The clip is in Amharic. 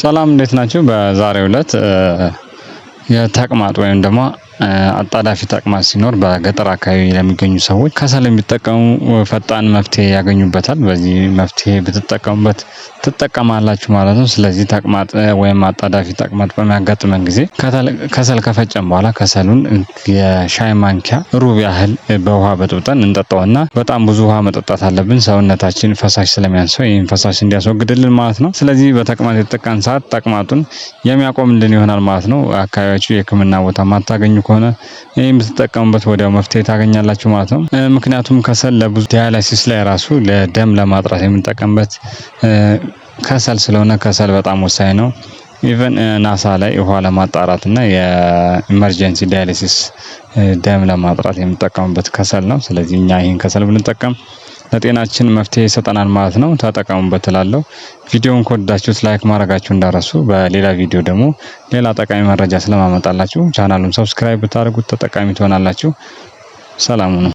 ሰላም እንዴት ናችሁ? በዛሬው ዕለት የተቅማጥ ወይም ደግሞ አጣዳፊ ተቅማጥ ሲኖር በገጠር አካባቢ ለሚገኙ ሰዎች ከሰል የሚጠቀሙ ፈጣን መፍትሄ ያገኙበታል። በዚህ መፍትሄ ብትጠቀሙበት ትጠቀማላችሁ ማለት ነው። ስለዚህ ተቅማጥ ወይም አጣዳፊ ተቅማጥ በሚያጋጥመን ጊዜ ከሰል ከፈጨን በኋላ ከሰሉን የሻይ ማንኪያ ሩብ ያህል በውሃ በጥብጠን እንጠጣውና በጣም ብዙ ውሃ መጠጣት አለብን። ሰውነታችን ፈሳሽ ስለሚያንሰው ይህን ፈሳሽ እንዲያስወግድልን ማለት ነው። ስለዚህ በተቅማጥ የተጠቃን ሰዓት ተቅማጡን የሚያቆምልን ይሆናል ማለት ነው። አካባቢያችሁ የሕክምና ቦታ ማታገኙ ከሆነ ይሄን የምትጠቀሙበት ወዲያው መፍትሄ ታገኛላችሁ ማለት ነው። ምክንያቱም ከሰል ለብዙ ዳያላይሲስ ላይ ራሱ ለደም ለማጥራት የምንጠቀምበት ከሰል ስለሆነ ከሰል በጣም ወሳኝ ነው። ኢቨን ናሳ ላይ ውሃ ለማጣራት እና የኢመርጀንሲ ዳያሊሲስ ደም ለማጥራት የምንጠቀምበት ከሰል ነው። ስለዚህ እኛ ይህን ከሰል ብንጠቀም ለጤናችን መፍትሄ ይሰጠናል ማለት ነው። ተጠቀሙበት እላለሁ። ቪዲዮውን ከወደዳችሁት ላይክ ማድረጋችሁ እንዳረሱ። በሌላ ቪዲዮ ደግሞ ሌላ ጠቃሚ መረጃ ስለማመጣላችሁ ቻናሉን ሰብስክራይብ ብታደርጉት ተጠቃሚ ትሆናላችሁ። ሰላም ሁኑ።